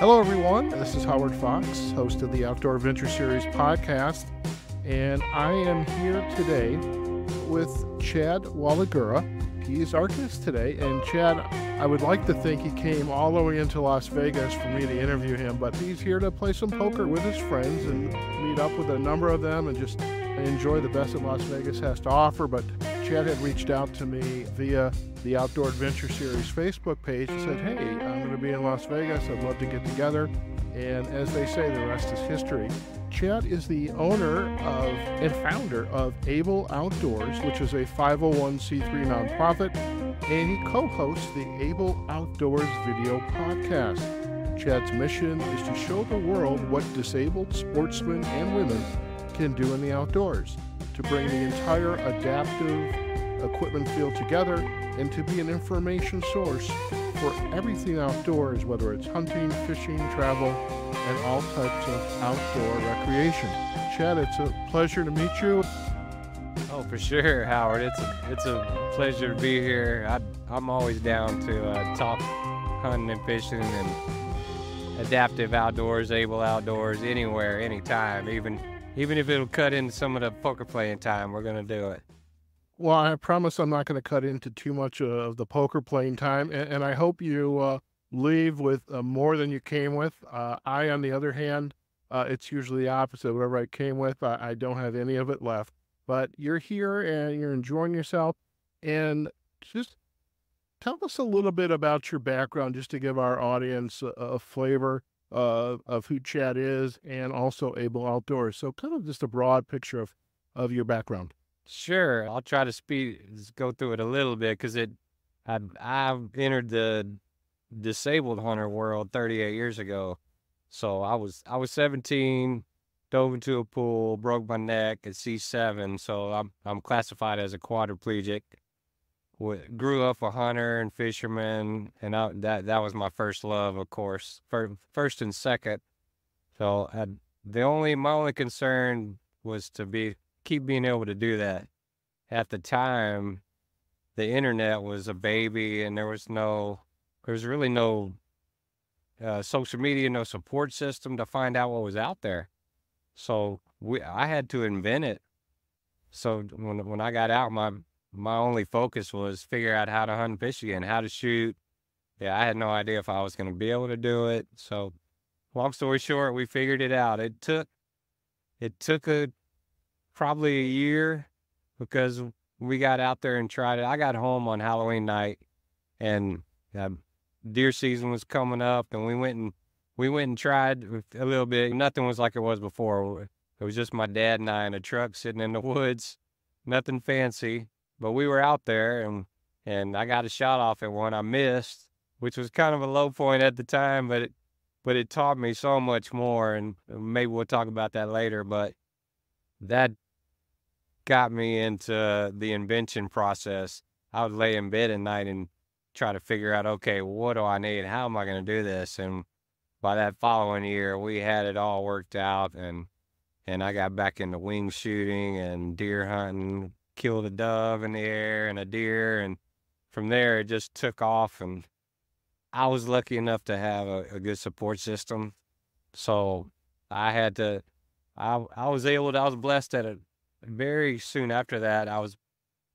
Hello, everyone. This is Howard Fox, host of the Outdoor Adventure Series podcast, and I am here today with Chad Waligura. He's our guest today, and Chad, I would like to think he came all the way into Las Vegas for me to interview him, but he's here to play some poker with his friends and meet up with a number of them and just enjoy the best that Las Vegas has to offer. But Chad had reached out to me via the Outdoor Adventure Series Facebook page and said, hey, I'm going to be in Las Vegas. I'd love to get together. And as they say, the rest is history. Chad is the owner of and founder of Able Outdoors, which is a 501c3 nonprofit, and he co-hosts the Able Outdoors video podcast. Chad's mission is to show the world what disabled sportsmen and women can do in the outdoors, to bring the entire adaptive equipment field together, and to be an information source for everything outdoors, whether it's hunting, fishing, travel, and all types of outdoor recreation. Chad, it's a pleasure to meet you. Oh, for sure, Howard. It's a pleasure to be here. I'm always down to talk hunting and fishing and adaptive outdoors, able outdoors, anywhere, anytime. Even if it'll cut into some of the poker playing time, we're going to do it. Well, I promise I'm not going to cut into too much of the poker playing time, and I hope you leave with more than you came with. I, on the other hand, it's usually the opposite. Whatever I came with, I don't have any of it left. But you're here and you're enjoying yourself, and just tell us a little bit about your background, just to give our audience a flavor of who Chad is and also Able Outdoors. So kind of just a broad picture of your background. Sure, I'll try to go through it a little bit because I entered the disabled hunter world 38 years ago. So I was 17, dove into a pool, broke my neck at C7. So I'm classified as a quadriplegic. Grew up a hunter and fisherman, and that was my first love, of course, first and second. So my only concern was to keep being able to do that. At the time, the internet was a baby, and there was really no social media, no support system to find out what was out there. So I had to invent it. So when I got out, my only focus was figure out how to hunt and fish again, how to shoot. Yeah, I had no idea if I was going to be able to do it. So long story short, we figured it out. It took probably a year because we got out there and tried it. I got home on Halloween night, and deer season was coming up, and we went and tried a little bit. Nothing was like it was before. It was just my dad and I in a truck sitting in the woods, nothing fancy, but we were out there, and I got a shot off at one. I missed, which was kind of a low point at the time, but it taught me so much more, and maybe we'll talk about that later, but that got me into the invention process. I would lay in bed at night and try to figure out, okay, what do I need? How am I going to do this? And by that following year, we had it all worked out, and I got back into wing shooting and deer hunting, killed a dove in the air and a deer, and from there it just took off, and I was lucky enough to have a good support system. So I was blessed at it. Very soon after that,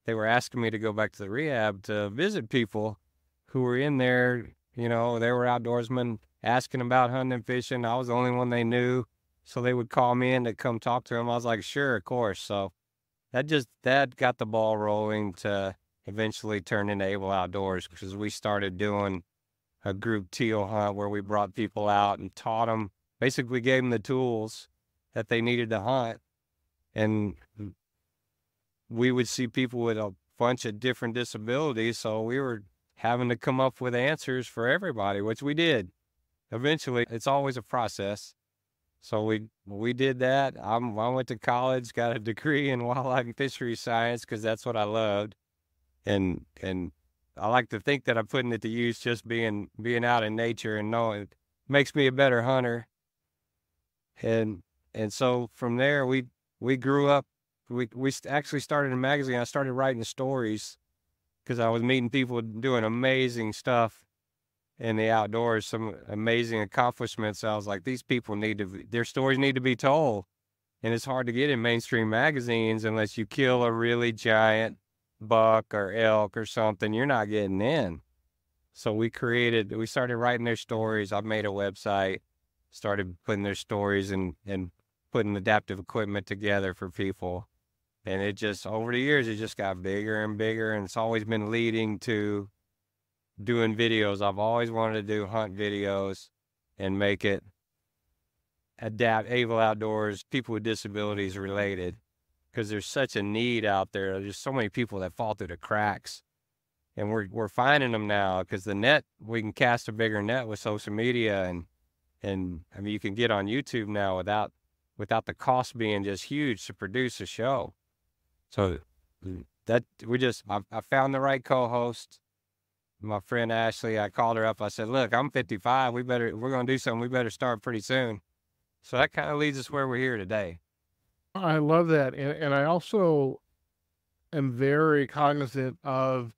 they were asking me to go back to the rehab to visit people who were in there. You know, they were outdoorsmen asking about hunting and fishing. I was the only one they knew. So they would call me in to come talk to them. I was like, sure, of course. So that got the ball rolling to eventually turn into Able Outdoors, because we started doing a group teal hunt where we brought people out and taught them, basically gave them the tools that they needed to hunt. And we would see people with a bunch of different disabilities, so we were having to come up with answers for everybody, which we did. Eventually, it's always a process. So we did that. I went to college, got a degree in wildlife and fisheries science because that's what I loved. And I like to think that I'm putting it to use, just being out in nature, and knowing it makes me a better hunter. And so from there, we grew up. We actually started a magazine. I started writing stories because I was meeting people doing amazing stuff in the outdoors, some amazing accomplishments. I was like, these people their stories need to be told. And it's hard to get in mainstream magazines unless you kill a really giant buck or elk or something. You're not getting in. So we started writing their stories. I made a website, started putting their stories and putting adaptive equipment together for people. And it just, over the years, it just got bigger and bigger. And it's always been leading to doing videos. I've always wanted to do hunt videos and make it able outdoors, people with disabilities related, because there's such a need out there. There's so many people that fall through the cracks, and we're finding them now because we can cast a bigger net with social media, and I mean, you can get on YouTube now without the cost being just huge to produce a show. So I found the right co-host. My friend Ashley, I called her up. I said, look, I'm 55. We're going to do something. We better start pretty soon. So that kind of leads us where we're here today. I love that. And I also am very cognizant of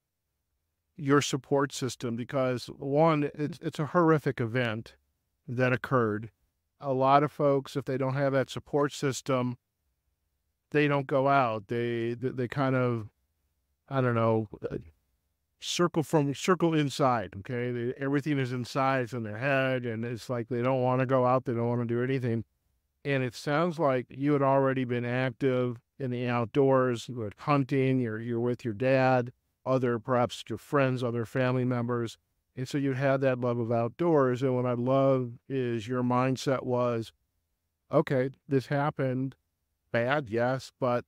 your support system because, one, it's a horrific event that occurred. A lot of folks, if they don't have that support system, they don't go out. They kind of, I don't know, circle inside. Okay, everything is inside. It's in their head, and it's like they don't want to go out. They don't want to do anything. And it sounds like you had already been active in the outdoors, you were hunting. You're with your dad, perhaps your friends, other family members, and so you had that love of outdoors. And what I love is your mindset was, okay, this happened, bad, yes, but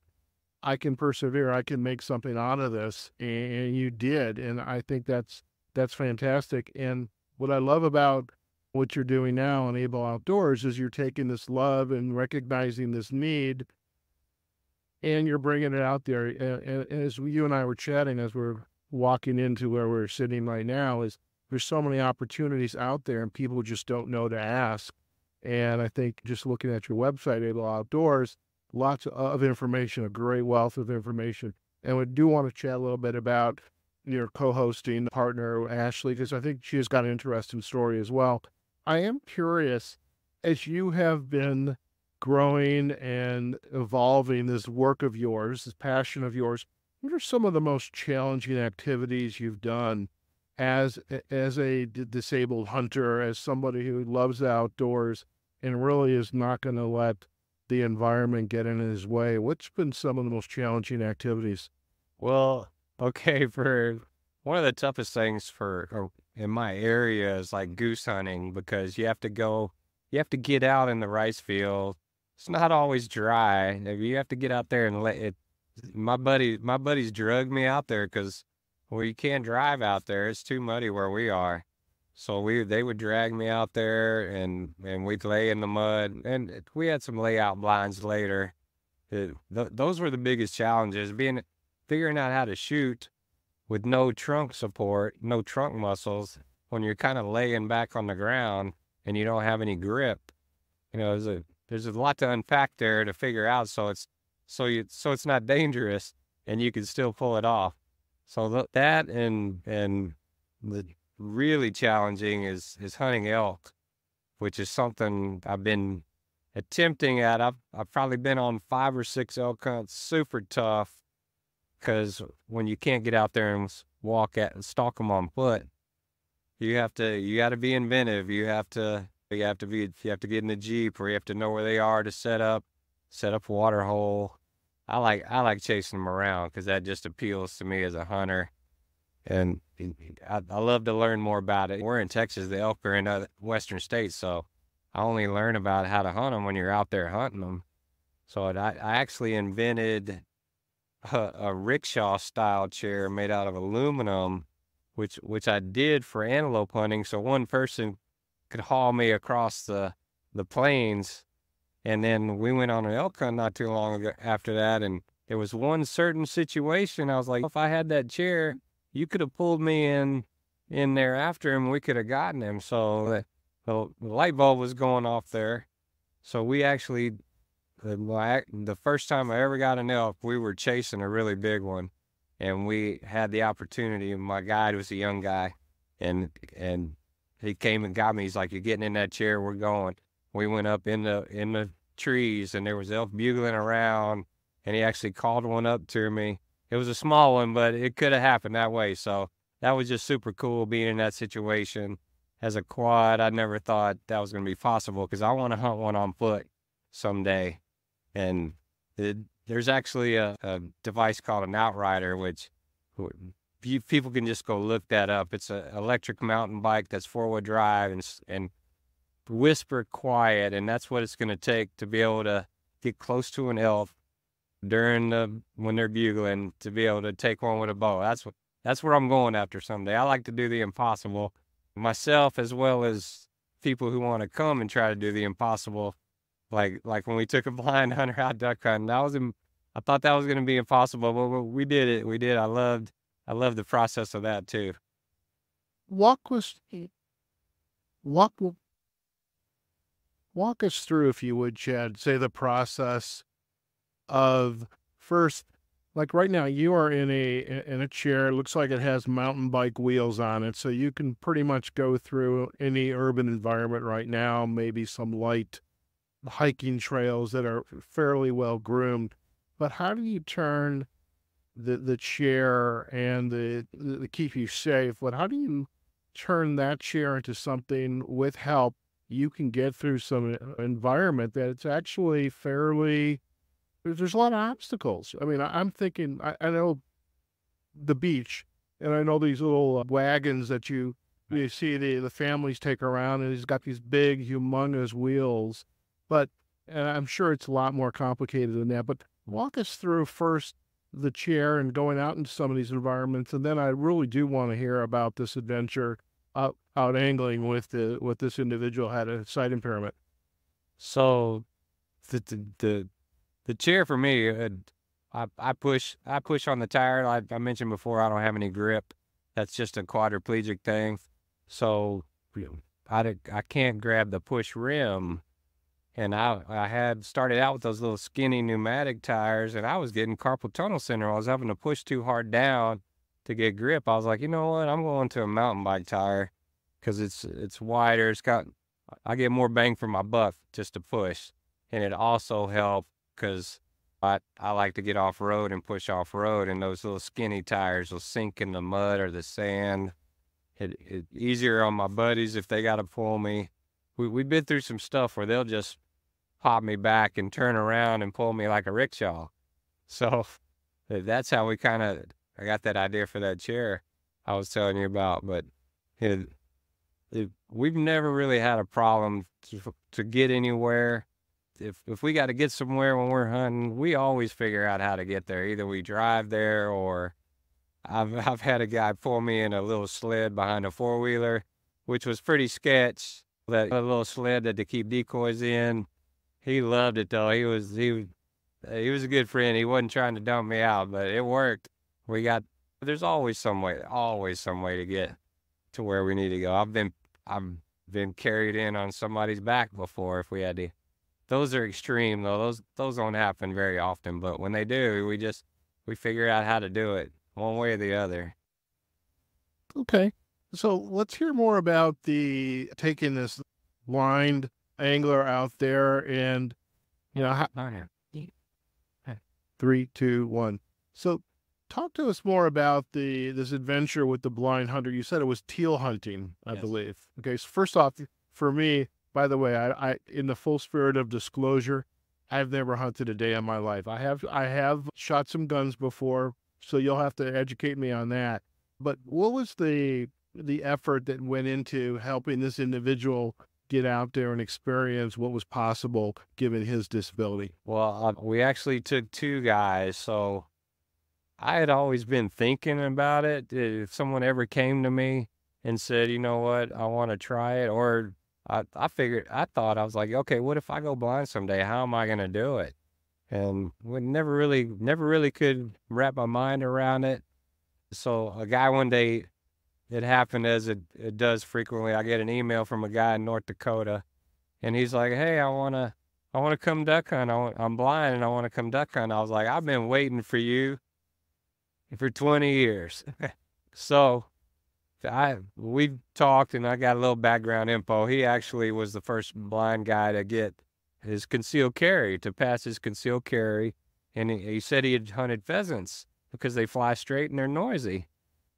I can persevere. I can make something out of this, and you did. And I think that's fantastic. And what I love about what you're doing now on Able Outdoors is you're taking this love and recognizing this need, and you're bringing it out there. And as you and I were chatting, as we're walking into where we're sitting right now, is there's so many opportunities out there, and people just don't know to ask. And I think just looking at your website, Able Outdoors, lots of information, a great wealth of information. And we do want to chat a little bit about your co-hosting partner, Ashley, because I think she has got an interesting story as well. I am curious, as you have been growing and evolving this work of yours, this passion of yours, what are some of the most challenging activities you've done as a disabled hunter, as somebody who loves the outdoors and really is not going to let the environment get in his way? What's been some of the most challenging activities? Well, okay, for one of the toughest things in my area is like goose hunting, because you have to get out in the rice field. It's not always dry. You have to get out there and let it. My buddies drug me out there because, well, you can't drive out there. It's too muddy where we are. So they would drag me out there and we'd lay in the mud, and we had some layout blinds later. Those were the biggest challenges, figuring out how to shoot with no trunk support, no trunk muscles, when you're kind of laying back on the ground and you don't have any grip. You know, there's a lot to unpack there to figure out, so it's not dangerous and you can still pull it off. So that and the really challenging is hunting elk, which is something I've been attempting at. I've probably been on 5 or 6 elk hunts, super tough, because when you can't get out there and stalk them on foot, you got to be inventive. You have to get in the Jeep, or you have to know where they are to set up a water hole. I like chasing them around because that just appeals to me as a hunter. And I love to learn more about it. We're in Texas. The elk are in other western states, so I only learn about how to hunt them when you're out there hunting them. So I actually invented a rickshaw-style chair made out of aluminum, which I did for antelope hunting, so one person could haul me across the plains. And then we went on an elk hunt not too long ago after that, and there was one certain situation. I was like, if I had that chair, you could have pulled me in there after him. We could have gotten him. So the light bulb was going off there. So we actually, the first time I ever got an elk, we were chasing a really big one, and we had the opportunity. My guide was a young guy, and he came and got me. He's like, "You're getting in that chair. We're going." We went up in the trees, and there was elk bugling around, and he actually called one up to me. It was a small one, but it could have happened that way. So that was just super cool being in that situation. As a quad, I never thought that was going to be possible because I want to hunt one on foot someday. And there's actually a device called an Outrider, which people can just go look that up. It's an electric mountain bike that's 4-wheel drive and whisper quiet, and that's what it's going to take to be able to get close to an elk when they're bugling, to be able to take one with a bow. That's where I'm going after someday. I like to do the impossible myself, as well as people who want to come and try to do the impossible. Like when we took a blind hunter out duck hunting, I thought that was going to be impossible, but we did it. We did. I loved the process of that too. Walk us through, if you would, Chad, say the process of first, like right now you are in a chair. It looks like it has mountain bike wheels on it, so you can pretty much go through any urban environment right now, maybe some light hiking trails that are fairly well groomed. But how do you turn the chair and the keep you safe, but how do you turn that chair into something with help you can get through some environment that it's actually fairly, there's a lot of obstacles. I mean, I'm thinking, I know the beach, and I know these little wagons that you see the families take around, and he's got these big, humongous wheels. But, and I'm sure it's a lot more complicated than that, but walk us through first the chair and going out into some of these environments. And then I really do want to hear about this adventure out angling with this individual who had a sight impairment. So the chair for me, I push on the tire. I mentioned before, I don't have any grip. That's just a quadriplegic thing. So I can't grab the push rim. And I had started out with those little skinny pneumatic tires, and I was getting carpal tunnel syndrome. I was having to push too hard down to get grip. I was like, you know what? I'm going to a mountain bike tire because it's wider. I get more bang for my buck just to push. And it also helped because I like to get off road and push off road, and those little skinny tires will sink in the mud or the sand. It's easier on my buddies if they got to pull me. We've been through some stuff where they'll just pop me back and turn around and pull me like a rickshaw. So that's how I got that idea for that chair I was telling you about. But we've never really had a problem to get anywhere. If we got to get somewhere when we're hunting, we always figure out how to get there. Either we drive there, or I've had a guy pull me in a little sled behind a 4-wheeler, which was pretty sketch. That a little sled that to keep decoys in. He loved it though. He was a good friend. He wasn't trying to dump me out, but it worked. There's always some way to get to where we need to go. I've been carried in on somebody's back before if we had to. Those are extreme though. Those don't happen very often, but when they do, we figure out how to do it one way or the other. Okay. So let's hear more about taking this blind angler out there and, 3, 2, 1. So talk to us more about this adventure with the blind hunter. You said it was teal hunting, I believe. Okay. So first off, for me, by the way, I in the full spirit of disclosure, I've never hunted a day in my life. I have shot some guns before, so you'll have to educate me on that. But what was the effort that went into helping this individual get out there and experience what was possible given his disability? Well, we actually took 2 guys. So I had always been thinking about it. If someone ever came to me and said, you know what, I want to try it, or I was like, okay, what if I go blind someday? How am I going to do it? And we never really could wrap my mind around it. So a guy one day, it happened as it does frequently. I get an email from a guy in North Dakota, and he's like, hey, I want to come duck hunt. I'm blind and I want to come duck hunt. I was like, I've been waiting for you for 20 years. So we talked and I got a little background info. He actually was the first blind guy to get his concealed carry, to pass his concealed carry. And he said he had hunted pheasants because they fly straight and they're noisy.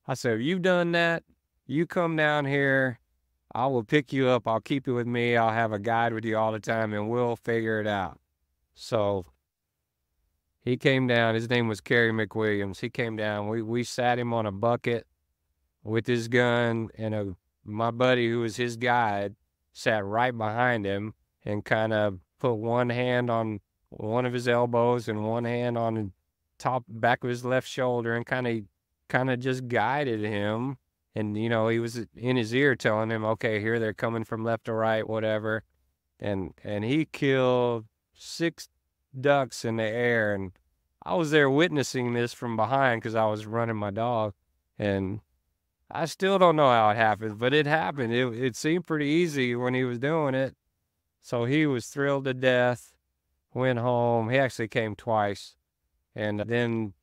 I said, you've done that. You come down here. I will pick you up. I'll keep you with me. I'll have a guide with you all the time and we'll figure it out. So he came down. His name was Kerry McWilliams. He came down. We sat him on a bucket with his gun, and my buddy, who was his guide, sat right behind him and kind of put one hand on one of his elbows and one hand on the back of his left shoulder and kind of just guided him. And, he was in his ear telling him, okay, here they're coming from left to right, whatever. And he killed 6 ducks in the air. And I was there witnessing this from behind because I was running my dog. And I still don't know how it happened, but it happened. It seemed pretty easy when he was doing it. So he was thrilled to death, went home. He actually came twice. And then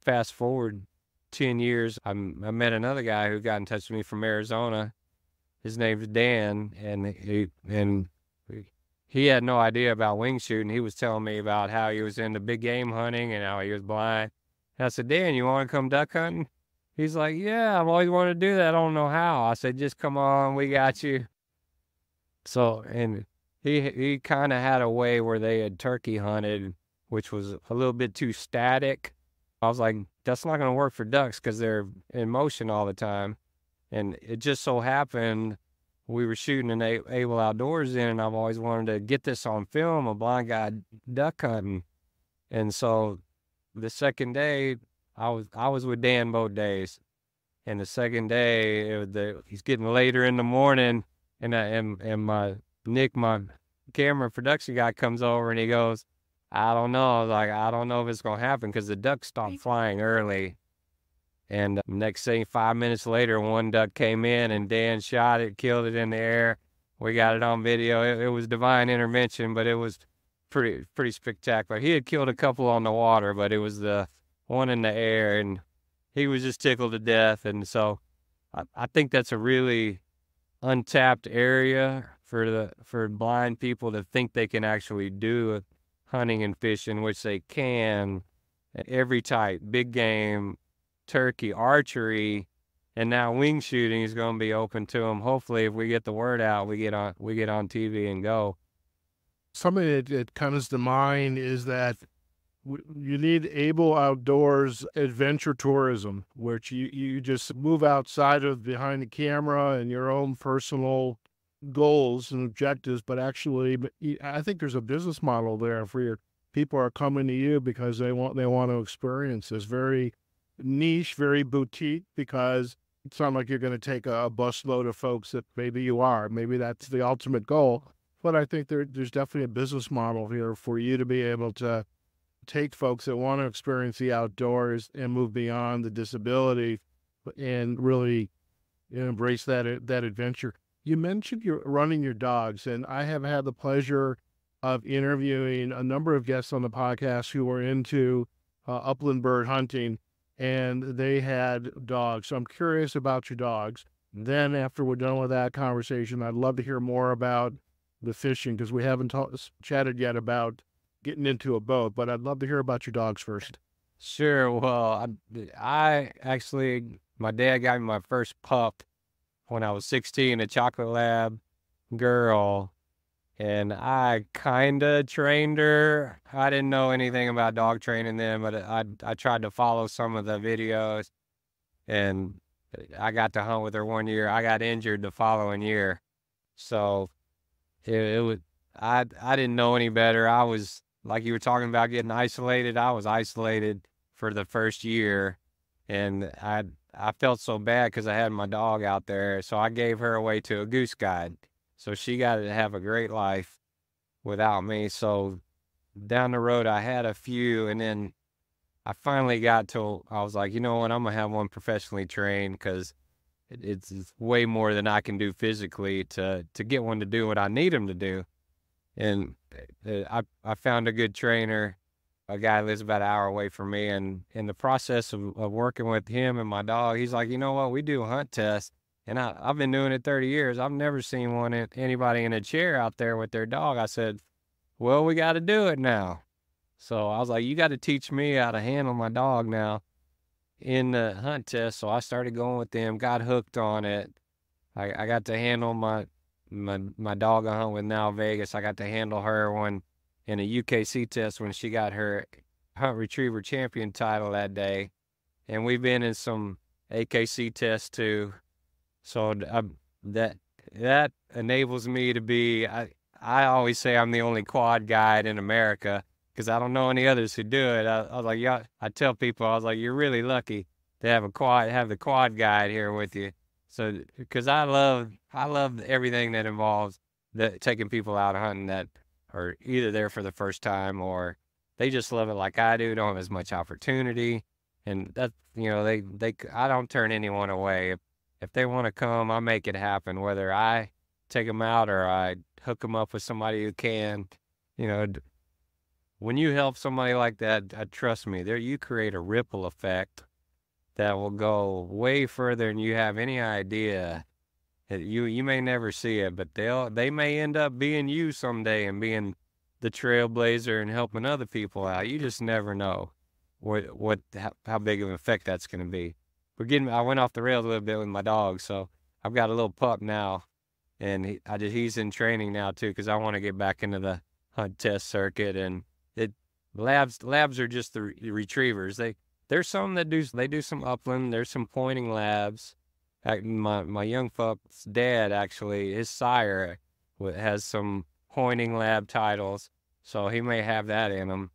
fast forward 10 years, I met another guy who got in touch with me from Arizona. His name's Dan, and he had no idea about wing shooting. He was telling me about how he was into big game hunting and how he was blind. And I said, Dan, you want to come duck hunting? He's like, yeah, I've always wanted to do that. I don't know how. I said, just come on, we got you. So, and he kind of had a way where they had turkey hunted, which was a little bit too static. I was like, that's not going to work for ducks because they're in motion all the time. And it just so happened we were shooting an Able Outdoors in, and I've always wanted to get this on film, a blind guy duck hunting. And so the second day, I was with Dan both days. And the second day, he's getting later in the morning, and my Nick, my camera production guy, comes over and he goes, I don't know. I was like, I don't know if it's going to happen because the ducks stopped flying early. And next thing, 5 minutes later, one duck came in and Dan shot it, killed it in the air. We got it on video. It was divine intervention, but it was pretty spectacular. He had killed a couple on the water, but it was the one in the air, and he was just tickled to death. And so I think that's a really untapped area for blind people to think they can actually do hunting and fishing, which they can. Every type, big game, turkey, archery, and now wing shooting is going to be open to them. Hopefully, if we get the word out, we get on TV and go. Something that comes to mind is that you need Able Outdoors adventure tourism, which you just move outside of behind the camera and your own personal goals and objectives, but actually, I think there's a business model there for your people are coming to you because they want to experience this very niche, very boutique, because it's not like you're going to take a busload of folks that maybe you are. Maybe that's the ultimate goal. But I think there's definitely a business model here for you to be able to take folks that want to experience the outdoors and move beyond the disability and really embrace that adventure. You mentioned you're running your dogs, and I have had the pleasure of interviewing a number of guests on the podcast who were into upland bird hunting, and they had dogs. So I'm curious about your dogs. Then after we're done with that conversation, I'd love to hear more about the fishing, because we haven't chatted yet about getting into a boat, but I'd love to hear about your dogs first. Sure. Well, I actually, my dad got me my first pup when I was 16, a chocolate lab girl, and I kind of trained her. I didn't know anything about dog training then, but I tried to follow some of the videos, and I got to hunt with her one year. I got injured the following year. So it was, I didn't know any better. I was, like you were talking about getting isolated, I was isolated for the first year, and I felt so bad because I had my dog out there, so I gave her away to a goose guide. So she got to have a great life without me. So down the road, I had a few, and then I finally got to, I was like, you know what, I'm going to have one professionally trained, because it's way more than I can do physically to get one to do what I need him to do. And I found a good trainer. A guy lives about an hour away from me, and in the process of working with him and my dog, he's like, you know what, we do hunt tests. And I've been doing it 30 years. I've never seen anybody in a chair out there with their dog. I said, well, we got to do it now. So I was like, you got to teach me how to handle my dog now in the hunt test. So I started going with them, got hooked on it. I got to handle my dog I hunt with now, Vegas. I got to handle her in a UKC test when she got her hunt retriever champion title that day. And we've been in some AKC tests too. So that enables me to be, I always say I'm the only quad guide in America because I don't know any others who do it. I was like, yeah, I tell people, I was like, you're really lucky to have the quad guide here with you. So, because I love everything that involves taking people out hunting that are either there for the first time or they just love it like I do, don't have as much opportunity. And that, I don't turn anyone away. If they want to come, I make it happen, whether I take them out or I hook them up with somebody who can. When you help somebody like that, trust me, you create a ripple effect that will go way further than you have any idea. You may never see it, but they may end up being you someday and being the trailblazer and helping other people out. You just never know how big of an effect that's going to be. I went off the rails a little bit with my dog, so I've got a little pup now, and he's in training now too because I want to get back into the hunt test circuit. And labs are just the retrievers. There's some that do some upland. There's some pointing labs. My young pup's dad, actually, his sire has some pointing lab titles, so he may have that in him.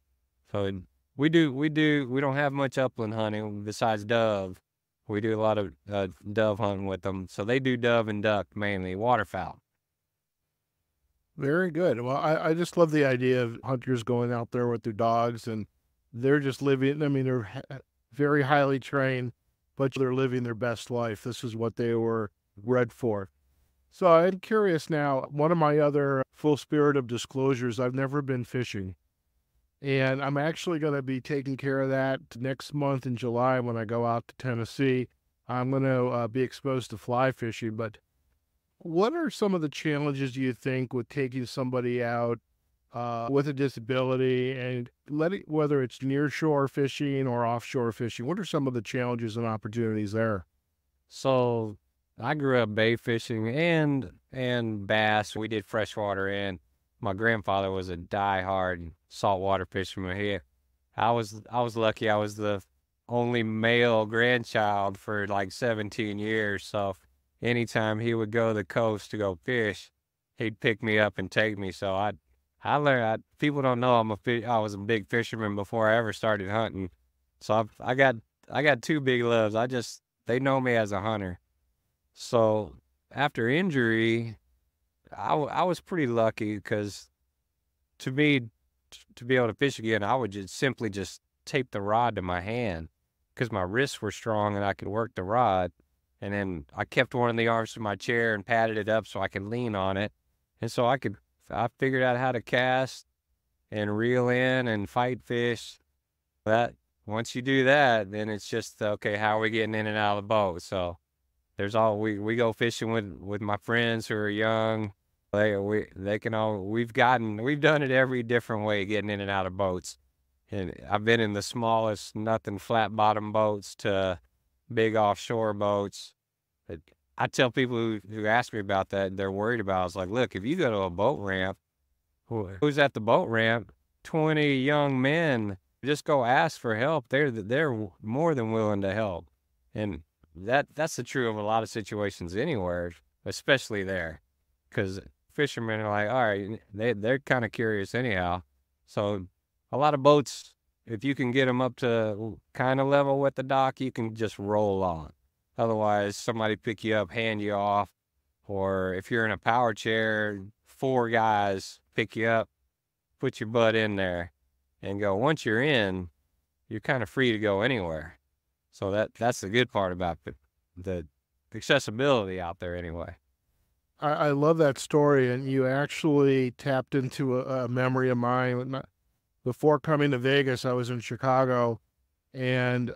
So we don't have much upland hunting besides dove. We do a lot of dove hunting with them. So they do dove and duck mainly, waterfowl. Very good. Well, I just love the idea of hunters going out there with their dogs and they're just living. I mean, they're very highly trained, but they're living their best life. This is what they were bred for. So I'm curious now, one of my other full spirit of disclosures, I've never been fishing. And I'm actually going to be taking care of that next month in July when I go out to Tennessee. I'm going to be exposed to fly fishing. But what are some of the challenges you think with taking somebody out with a disability and whether it's near shore fishing or offshore fishing? What are some of the challenges and opportunities there? So I grew up bay fishing and bass. We did freshwater and my grandfather was a diehard saltwater fisherman. I was lucky. I was the only male grandchild for like 17 years. So anytime he would go to the coast to go fish, he'd pick me up and take me. So I learned. People don't know I was a big fisherman before I ever started hunting. So I got two big loves. They know me as a hunter. So after injury, I was pretty lucky because to me, to be able to fish again, I would just simply tape the rod to my hand because my wrists were strong and I could work the rod. And then I kept one of the arms to my chair and patted it up so I could lean on it. And so I figured out how to cast and reel in and fight fish. Once you do that, then it's just, okay, how are we getting in and out of the boat? So we go fishing with my friends who are young. We've done it every different way, getting in and out of boats. And I've been in the smallest, nothing flat bottom boats to big offshore boats. But I tell people who ask me about that, they're worried about it. I was like, look, if you go to a boat ramp, who's at the boat ramp? 20 young men, just go ask for help. They're more than willing to help. And that's the true of a lot of situations anywhere, especially there. Because fishermen are like, all right, they're kind of curious anyhow. So a lot of boats, if you can get them up to kind of level with the dock, you can just roll on. Otherwise, somebody pick you up, hand you off, or if you're in a power chair, 4 guys pick you up, put your butt in there, and go. Once you're in, you're kind of free to go anywhere. So that's the good part about the accessibility out there anyway. I love that story, and you actually tapped into a memory of mine. Before coming to Vegas, I was in Chicago, and a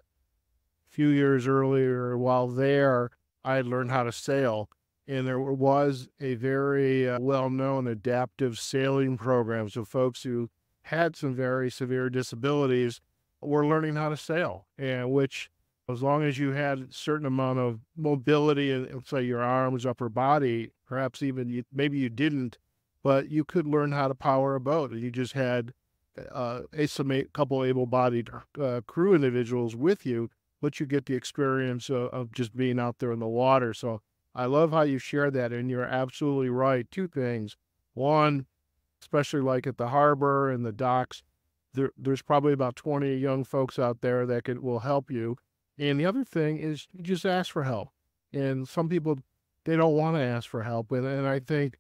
few years earlier, while there, I had learned how to sail. And there was a very well-known adaptive sailing program. So folks who had some very severe disabilities were learning how to sail, and which, as long as you had a certain amount of mobility in, say, your arms, upper body, perhaps even maybe you didn't, but you could learn how to power a boat. You just had a couple able-bodied crew individuals with you, but you get the experience of just being out there in the water. So I love how you share that, and you're absolutely right. Two things. One, especially like at the harbor and the docks, there's probably about 20 young folks out there that will help you. And the other thing is you just ask for help. And some people, they don't want to ask for help. And I think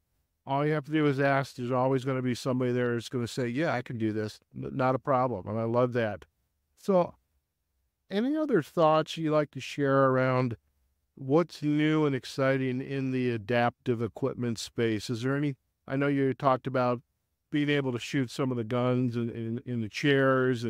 all you have to do is ask. There's always going to be somebody there who's going to say, yeah, I can do this. Not a problem. And I love that. So any other thoughts you like to share around what's new and exciting in the adaptive equipment space? Is there any, I know you talked about being able to shoot some of the guns in the chairs,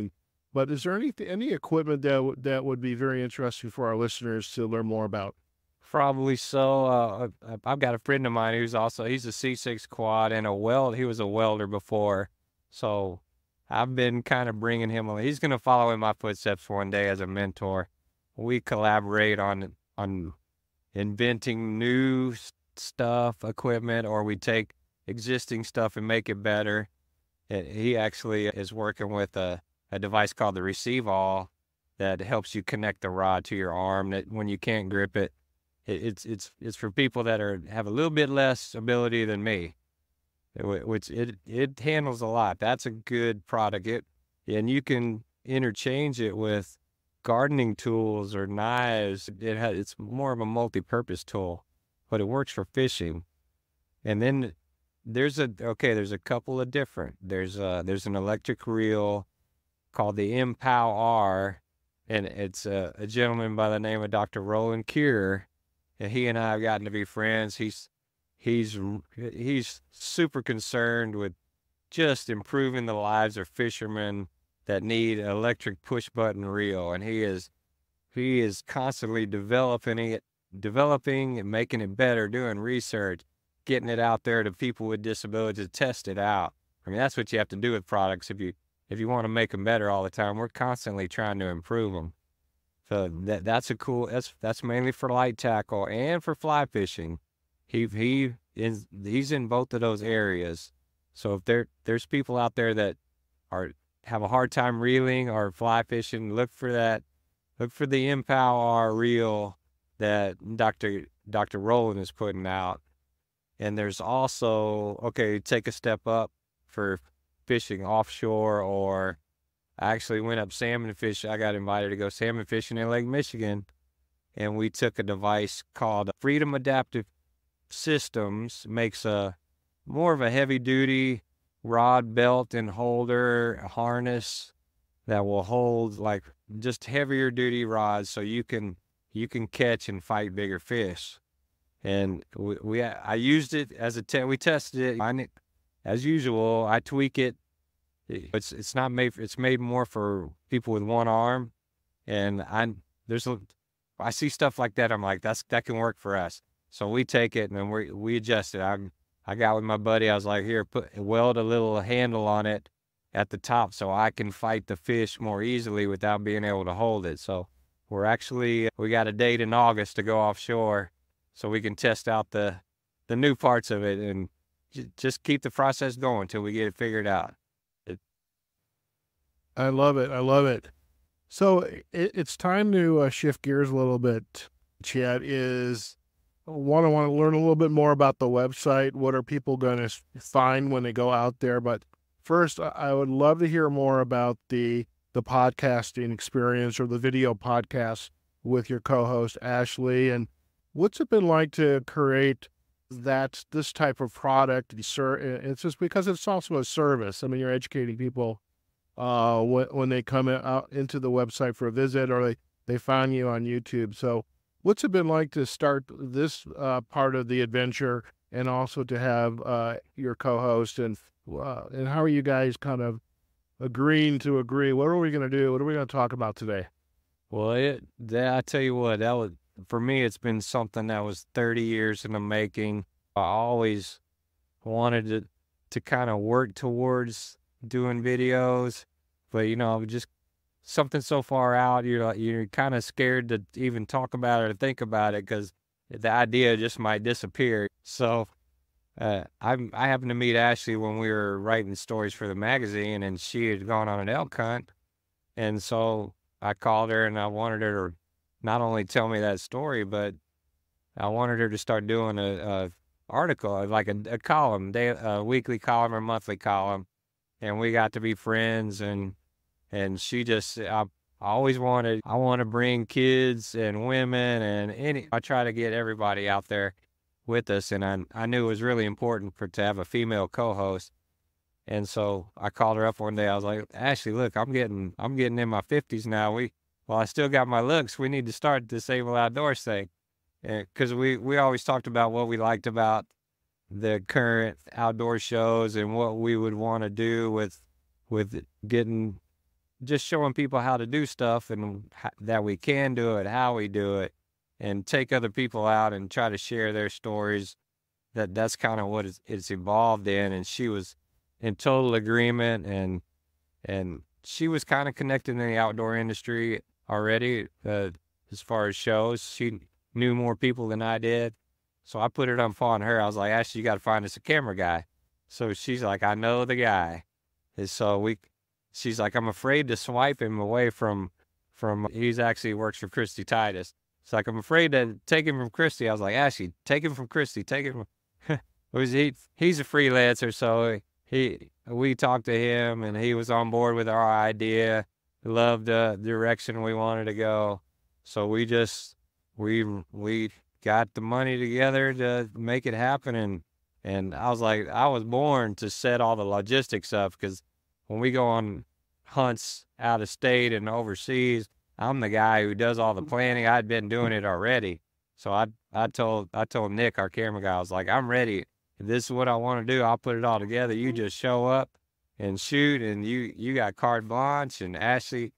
but is there any equipment that would be very interesting for our listeners to learn more about? Probably so. I've got a friend of mine he's a C6 quad and he was a welder before. So I've been kind of bringing him along. He's going to follow in my footsteps one day as a mentor. We collaborate on inventing new stuff, equipment, or we take existing stuff and make it better. And he actually is working with a device called the Receive All that helps you connect the rod to your arm. That when you can't grip it, it's for people that have a little bit less ability than me, which it handles a lot. That's a good product. And you can interchange it with gardening tools or knives. It's more of a multi-purpose tool, but it works for fishing. And then there's a couple of different. There's an electric reel called the Impow R, and it's a gentleman by the name of Dr. Roland Kier, and he and I have gotten to be friends. He's super concerned with just improving the lives of fishermen that need an electric push button reel, and he is constantly developing and making it better, doing research, getting it out there to people with disabilities to test it out. I mean, that's what you have to do with products if you want to make them better all the time. We're constantly trying to improve them. So that's mainly for light tackle and for fly fishing. He's in both of those areas. So if there's people out there that have a hard time reeling or fly fishing, look for the Impow R reel that Dr. Rowland is putting out. And there's also, take a step up for fishing offshore, or I actually went up salmon fishing. I got invited to go salmon fishing in Lake Michigan, and we took a device called Freedom Adaptive Systems. Makes more of a heavy-duty rod, belt, and holder harness that will hold like just heavier duty rods, so you can catch and fight bigger fish. And I used it as we tested it. As usual, I tweak it. It's not made. It's made more for people with one arm, and I see stuff like that. I'm like, that can work for us. So we take it and then we adjust it. I got with my buddy. I was like, here, weld a little handle on it at the top so I can fight the fish more easily without being able to hold it. So we got a date in August to go offshore, so we can test out the new parts of it and just keep the process going until we get it figured out. I love it. I love it. So it's time to shift gears a little bit, Chad. I want to learn a little bit more about the website. What are people going to find when they go out there? But first, I would love to hear more about the podcasting experience or the video podcast with your co-host, Ashley. And what's it been like to create this type of product? It's just because it's also a service. I mean, you're educating people when they come out into the website for a visit, or they find you on YouTube. So what's it been like to start this part of the adventure, and also to have your co-host, and how are you guys kind of agreeing to agree? What are we going to do? What are we going to talk about today? Well, I tell you what, For me, it's been something that was 30 years in the making. I always wanted to kind of work towards doing videos, but just something so far out, you're kind of scared to even talk about it or think about it because the idea just might disappear. So I happened to meet Ashley when we were writing stories for the magazine, and she had gone on an elk hunt, and so I called her and I wanted her to not only tell me that story, but I wanted her to start doing a article, like a column, a weekly column or monthly column, and we got to be friends. And she just, I always I want to bring kids and women and I try to get everybody out there with us. And I knew it was really important to have a female co-host. And so I called her up one day. I was like, Ashley, look, I'm getting in my 50s now. While I still got my looks, we need to start the Disable Outdoors thing. Because we always talked about what we liked about the current outdoor shows and what we would want to do with just showing people how to do stuff and that we can do it, how we do it, and take other people out and try to share their stories. That's kind of what it's evolved in. And she was in total agreement, and she was kind of connected in the outdoor industry already as far as shows. She knew more people than I did. So I put it upon her. I was like, Ashley, you got to find us a camera guy. So she's like, I know the guy. And so she's like, I'm afraid to swipe him away from he's actually works for Christy Titus. It's like, I'm afraid to take him from Christy. I was like, Ashley, take him from Christy. Take him from, he's a freelancer. So we talked to him and he was on board with our idea. Loved the direction we wanted to go. So we got the money together to make it happen. And I was like, I was born to set all the logistics up, because when we go on hunts out of state and overseas, I'm the guy who does all the planning. I'd been doing it already. So I told Nick, our camera guy, I was like, I'm ready. If this is what I want to do, I'll put it all together. You just show up and shoot, and you got carte blanche. And Ashley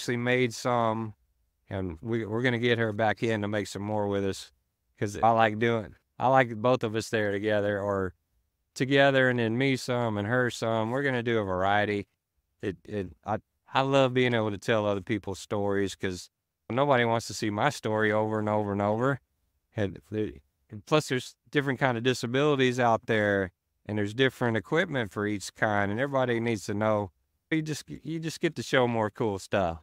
made some, and we're going to get her back in to make some more with us, because I like both of us there together, or together and then me some and her some. We're going to do a variety. I love being able to tell other people's stories, because nobody wants to see my story over and over and over. And plus there's different kind of disabilities out there, and there's different equipment for each kind, and everybody needs to know. You just get to show more cool stuff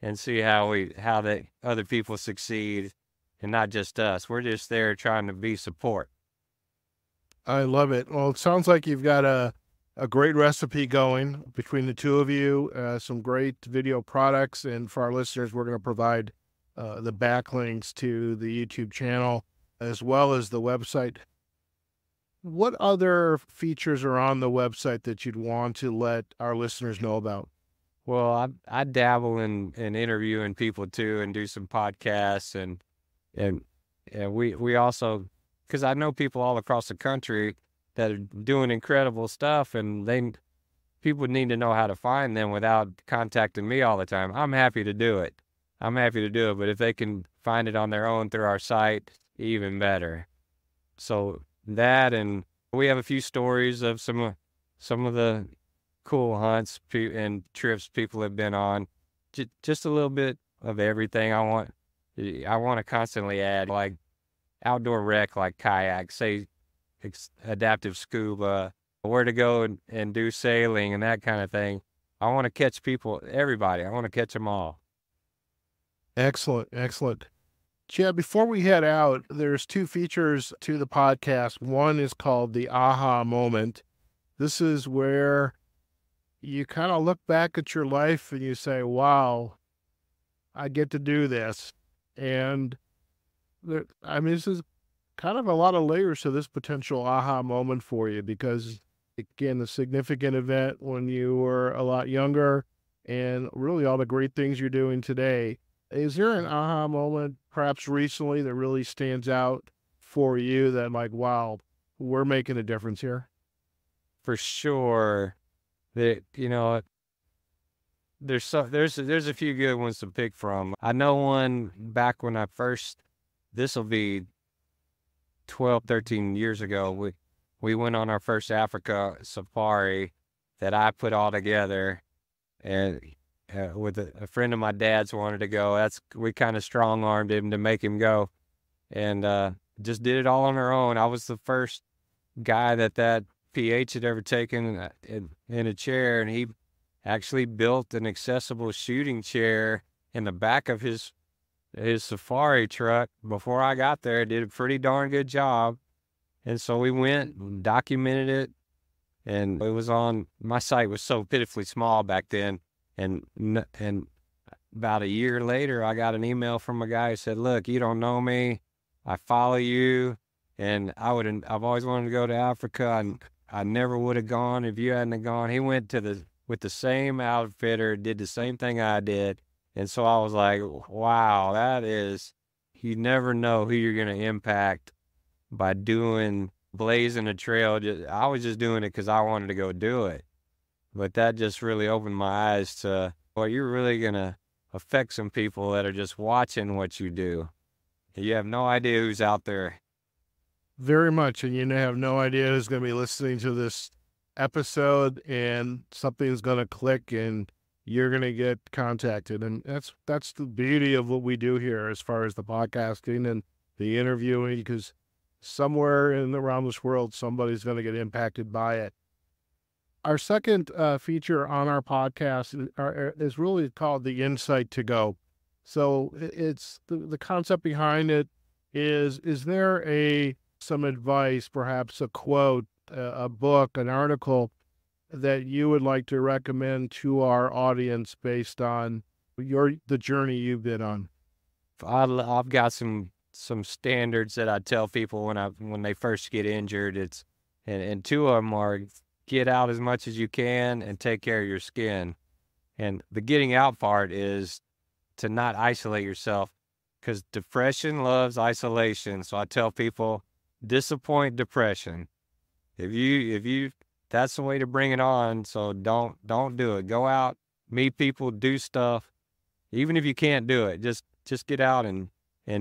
and see how the other people succeed, and not just us. We're just there trying to be support. I love it. Well, it sounds like you've got a great recipe going between the two of you, some great video products. And for our listeners, we're going to provide the backlinks to the YouTube channel as well as the website. What other features are on the website that you'd want to let our listeners know about? Well, I dabble in interviewing people too, and do some podcasts, and we also, because I know people all across the country that are doing incredible stuff, and people need to know how to find them without contacting me all the time. I'm happy to do it. But if they can find it on their own through our site, even better. So that, and we have a few stories of some of the cool hunts and trips people have been on. Just a little bit of everything. I want to constantly add, like outdoor rec, like kayak, say adaptive scuba, where to go and do sailing and that kind of thing. I want to catch everybody. I want to catch them all. Excellent. Chad, before we head out, there's two features to the podcast. One is called the aha moment. This is where you kind of look back at your life and you say, wow, I get to do this. And this is kind of a lot of layers to this potential aha moment for you, because again, a significant event when you were a lot younger, and really all the great things you're doing today. Is there an aha moment perhaps recently that really stands out for you that, like, wow, we're making a difference here? For sure. There's a few good ones to pick from. I know one back when I first this will be 12, 13 years ago. We went on our first Africa safari that I put all together, and with a friend of my dad's wanted to go. We kind of strong armed him to make him go, and just did it all on our own. I was the first guy that PH had ever taken in a chair, and he actually built an accessible shooting chair in the back of his safari truck before I got there. Did a pretty darn good job. And so we went and documented it, and it was on, my site was so pitifully small back then. And about a year later, I got an email from a guy who said, "Look, you don't know me. I follow you. And I've always wanted to go to Africa. And I never would have gone if you hadn't have gone." He went with the same outfitter, did the same thing I did. And so I was like, wow, you never know who you're going to impact by blazing a trail. I was just doing it because I wanted to go do it. But that just really opened my eyes to, well, you're really going to affect some people that are just watching what you do. You have no idea who's out there. Very much. And you have no idea who's going to be listening to this episode, and something's going to click and you're going to get contacted. And that's the beauty of what we do here as far as the podcasting and the interviewing, because somewhere around this world, somebody's going to get impacted by it. Our second feature on our podcast is really called the Insight to Go. So it's the concept behind it is there some advice, perhaps a quote, a book, an article that you would like to recommend to our audience based on the journey you've been on? I've got some standards that I tell people when they first get injured. And two of them are: get out as much as you can and take care of your skin. And the getting out part is to not isolate yourself, because depression loves isolation. So I tell people, disappoint depression. If you that's the way to bring it on. So don't do it. Go out, meet people, do stuff. Even if you can't do it, just get out and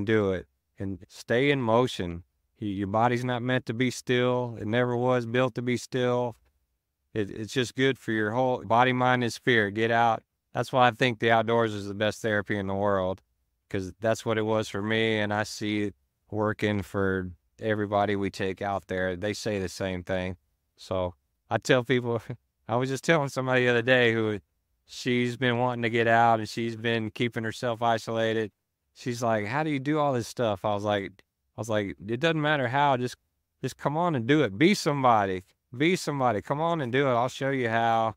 do it, and stay in motion. Your body's not meant to be still. It never was built to be still. It's just good for your whole body, mind, and spirit. Get out. That's why I think the outdoors is the best therapy in the world, because that's what it was for me, and I see it working for everybody we take out there. They say the same thing. So I tell people, I was just telling somebody the other day who she's been wanting to get out and she's been keeping herself isolated. She's like, "How do you do all this stuff?" I was like, it doesn't matter how, just come on and do it. Be somebody. Come on and do it. I'll show you how,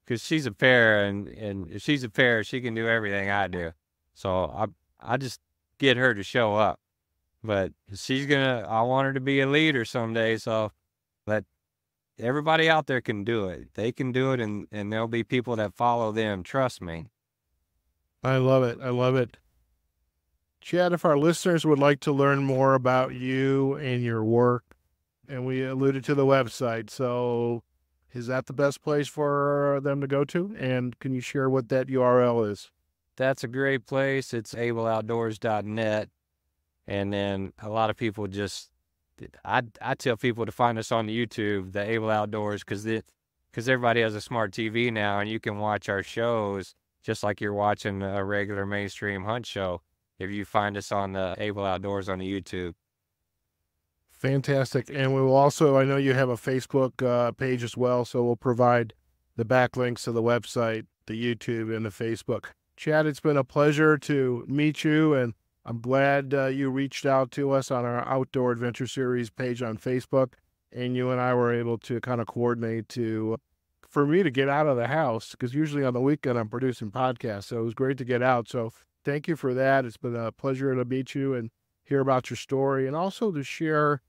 because she's a pair, and if she's a pair, she can do everything I do. So I just get her to show up. But I want her to be a leader someday, so that everybody out there can do it. They can do it, and there'll be people that follow them. Trust me. I love it. Chad, if our listeners would like to learn more about you and your work, and we alluded to the website, so is that the best place for them to go to? And can you share what that URL is? That's a great place. It's ableoutdoors.net. And then a lot of people I tell people to find us on YouTube, the Able Outdoors, because everybody has a smart TV now, and you can watch our shows just like you're watching a regular mainstream hunt show if you find us on the Able Outdoors on the YouTube. Fantastic. And we will also, I know you have a Facebook page as well, so we'll provide the backlinks to the website, the YouTube, and the Facebook. Chad, it's been a pleasure to meet you, and I'm glad you reached out to us on our Outdoor Adventure Series page on Facebook, and you and I were able to kind of coordinate for me to get out of the house, because usually on the weekend I'm producing podcasts, so it was great to get out. So thank you for that. It's been a pleasure to meet you and hear about your story, and also to share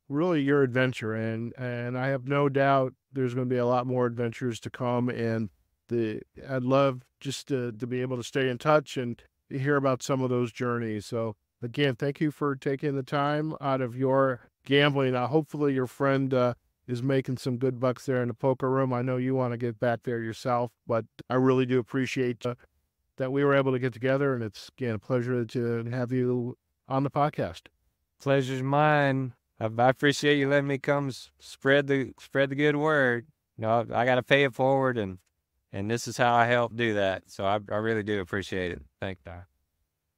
really your adventure. And I have no doubt there's going to be a lot more adventures to come, and I'd love just to be able to stay in touch and hear about some of those journeys. So again, thank you for taking the time out of your gambling. Hopefully your friend is making some good bucks there in the poker room. I know you want to get back there yourself, but I really do appreciate that we were able to get together, and it's, again, a pleasure to have you on the podcast. Pleasure's mine. I appreciate you letting me come spread the good word. I got to pay it forward, and this is how I help do that. So I really do appreciate it. Thank you.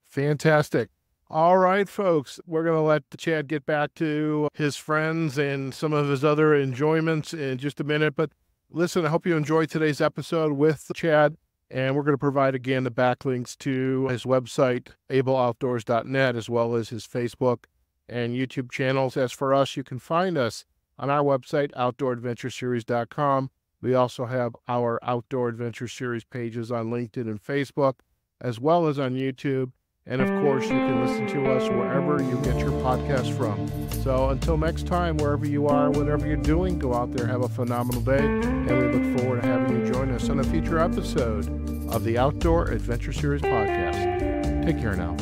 Fantastic. All right, folks, we're going to let Chad get back to his friends and some of his other enjoyments in just a minute. But listen, I hope you enjoyed today's episode with Chad. And we're going to provide, again, the backlinks to his website, ableoutdoors.net, as well as his Facebook and YouTube channels. As for us, you can find us on our website, outdooradventureseries.com. We also have our Outdoor Adventure Series pages on LinkedIn and Facebook, as well as on YouTube. And, of course, you can listen to us wherever you get your podcast from. So until next time, wherever you are, whatever you're doing, go out there, have a phenomenal day, and we look forward to having you join us on a future episode of the Outdoor Adventure Series podcast. Take care now.